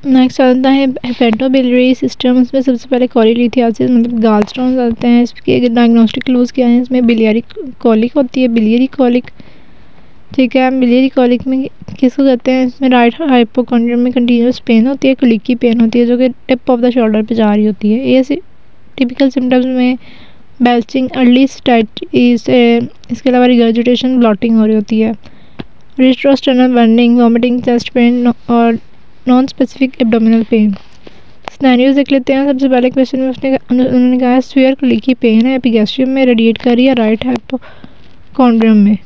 Next आता है hepatobiliary system. इसमें सबसे पहले कोलिलिथियासिस मतलब गॉलस्टोन्स आते हैं। इसके डायग्नोस्टिक क्लूज़ क्या हैं? इसमें बिलियरी कॉलिक होती है, बिलियरी कॉलिक, ठीक है। बिलियरी कॉलिक में किसको कहते हैं? इसमें राइट हाइपोकॉन्ड्रियम में कंटिन्यूस पेन होती है, क्लिकी पेन होती है जो कि टिप ऑफ द शोल्डर पे जा रही होती है। ये टिपिकल सिम्टम्स में बेल्चिंग, अर्ली स्टाइटिस, इसके अलावा रिगर्जिटेशन, ब्लॉटिंग हो रही होती है, retrosternal burning, vomiting, chest pain और non specific abdominal pain. Scenarios देख लेते हैं। सबसे पहले क्वेश्चन में उन्होंने कहा है स्फीयर क्लिकी पेन है, एपिगैस्ट्रियम में रेडिएट कर रही है, राइट हाइपोकॉन्ड्रियम में,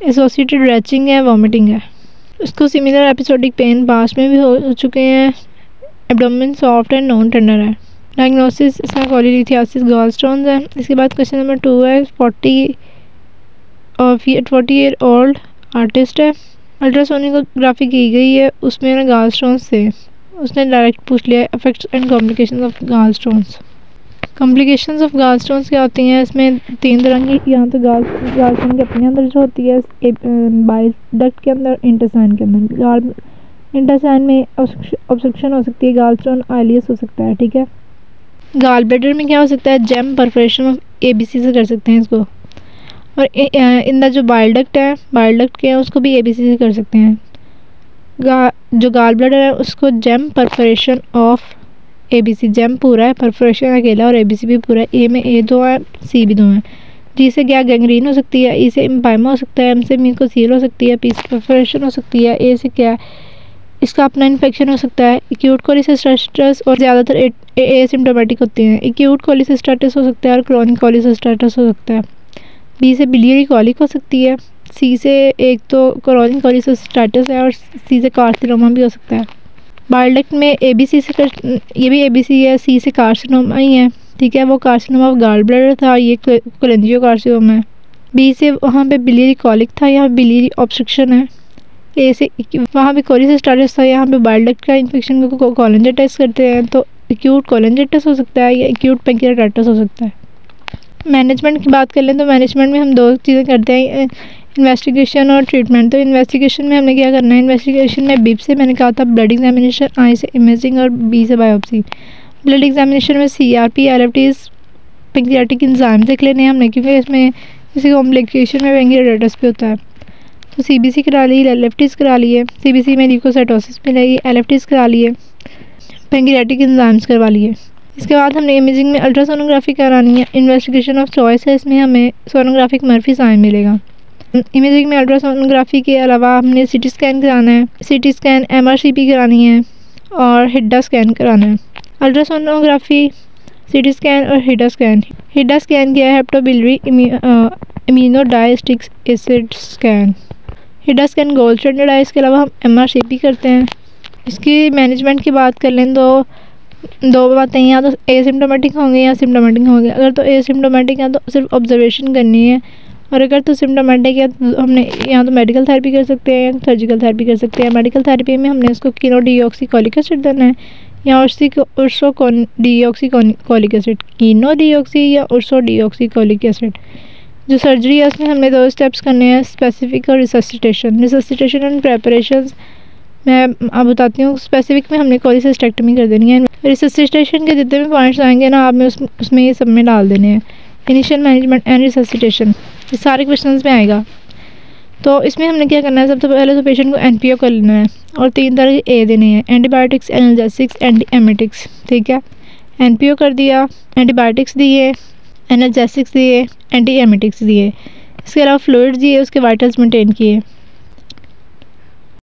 एसोसिएटेड रैचिंग है, वॉमिटिंग है। उसको सिमिलर एपिसोडिक पेन पास्ट में भी हो चुके हैं, abdomen soft and non tender है। डायग्नोसिस इसका कोलिलिथियासिस, गॉलस्टोन्स है। इसके बाद क्वेश्चन नंबर 2 है 40 ईयर ओल्ड आर्टिस्ट है, अल्ट्रासोनोग्राफी की गई है, उसमें ना गॉलस्टोन्स थे। उसने डायरेक्ट पूछ लिया effects and complications of gallstones. Complications of gallstones क्या होती हैं? इसमें 3 तरह की, यहाँ तो गॉलस्टोन के अपने अंदर जो होती है, बाइल डक्ट के अंदर, इंटेस्टाइन के अंदर। इंटेस्टाइन में ऑब्स्ट्रक्शन हो सकती है, गॉलस्टोन आइलियस हो सकता है, ठीक है। गॉल ब्लैडर में क्या हो सकता है? जेम परफोरेशन ऑफ ABC से कर सकते हैं इसको। और इन जो बाइल डक्ट है, बाइल डक्ट के हैं उसको भी ABC से कर सकते हैं। जो गॉल ब्लैडर है उसको gem perforation of ABC, gem पूरा है, परफोरेशन अकेला, और ABC भी पूरा है। ए में A 2 है, C भी 2 है। जी से क्या गैंग्रीन हो सकती है, E से एम्पाइमा हो सकता है, M से म्यूकोसील हो सकती है, P से परफोरेशन हो सकती है, A से क्या है इसका अपना इन्फेक्शन हो सकता है। एक्यूट कोलिसिस्टाइटिस और ज़्यादातर एसिम्प्टोमेटिक होते हैं। एक्यूट कोलिसिस्टाइटिस हो सकता है और क्रोनिक कोलिसिस्टाइटिस हो सकता है। बी से बिलियरी कॉलिक हो सकती है। सी से एक तो क्रोनिक कोलिसिस्टाइटिस है और सी से कार्सिनोमा भी हो सकता है। बाइल डक्ट में ABC से ये भी ABC है, सी से कार्सिनोमा ही है, ठीक है। वो कार्सिनोमा ऑफ गॉल ब्लैडर था, ये कोलेंजियोकार्सिनोमा है। बी से वहाँ पे बिलियरी कॉलिक था, यहाँ बिलियरी ऑब्स्ट्रक्शन है। ए से वहाँ पे कोलिसिस्टाइटिस था, यहाँ पे बाइल डक्ट का इन्फेक्शन को कोलेंजाइटिस करते हैं, तो एक्यूट कोलेंजाइटिस हो सकता है या एक्यूट पैंक्रियाटाइटिस हो सकता है। मैनेजमेंट की बात कर लें तो मैनेजमेंट में हम 2 चीज़ें करते हैं, इन्वेस्टिगेशन और ट्रीटमेंट। तो इन्वेस्टिगेशन में हमने क्या करना है? इन्वेस्टिगेशन में बीप से मैंने कहा था ब्लड एग्जामिनेशन, आई से इमेजिंग और बी से बायोप्सी। ब्लड एग्जामिनेशन में CRP, LFTs, पैंक्रियाटिक एंजाइम देख लेने हैं हमने, क्योंकि इसमें किसी कॉम्प्लिकेशन में पैंक्रियाटाइटिस भी होता है। तो CBC करा ली, LFTs करा लिए, CBC में ल्यूकोसाइटोसिस मिलेगी, LFTs करा लिए, पैंक्रियाटिक एंजाइम्स करवा लिए। इसके बाद हमने इमेजिंग में अल्ट्रासोनोग्राफी करानी है। इन्वेस्टिगेशन ऑफ चॉइस है, इसमें हमें सोनोग्राफिक मर्फी साइन मिलेगा। इमेजिंग में अल्ट्रासोनोग्राफी के अलावा हमने CT स्कैन कराना है, CT स्कैन, MRCP करानी है और हिड्डा स्कैन कराना है। अल्ट्रासोनोग्राफी, CT स्कैन और हिड्डा स्कैन। हिड्डा स्कैन क्या है? Hepatobiliary iminodiacetic acid scan. HIDA scan gold standard है। इसके अलावा हम MRCP करते हैं। इसकी मैनेजमेंट की बात कर लें तो 2 बातें, या तो एसिम्प्टोमेटिक होंगे या सिम्प्टोमेटिक होंगे। अगर तो एसिम्प्टोमेटिक है तो सिर्फ ऑब्जर्वेशन करनी है, और अगर तो सिम्प्टोमेटिक है तो हमने या तो मेडिकल थेरेपी कर सकते हैं या सर्जिकल थेरेपी कर सकते हैं। मेडिकल थेरेपी में हमने उसको कीनो-डीऑक्सीकोलिक एसिड देना है या उर्सो-डीऑक्सीकोलिक एसिड, कीनो-डीऑक्सी या उर्सो-डीऑक्सीकोलिक एसिड। जो सर्जरी है उसमें हमने 2 स्टेप्स करने हैं, स्पेसिफिक और रिससिटेशन। रिससिटेशन एंड प्रेपरेशंस मैं आप बताती हूँ। स्पेसिफिक में हमने कोलिसिस्टेक्टमी कर देनी है। रिससिटेशन के जितने भी पॉइंट्स आएंगे ना, आपने उसमें ये सब में डाल देने हैं। इनिशियल मैनेजमेंट एंड रिससिटेशन, ये सारे क्वेश्चंस में आएगा। तो इसमें हमने क्या करना है? सबसे पहले तो पेशेंट को NPO कर लेना है और 3 तरह के A देने हैं, एंटीबायोटिक्स, एनाल्जेसिक्स, एंटी एमेटिक्स, ठीक है। NPO कर दिया, एंटीबायोटिक्स दिए, एनाल्जेसिक्स दिए, एंटी एमेटिक्स दिए। इसके अलावा फ्लूइड्स दिए, उसके वाइटल्स मेंटेन किए।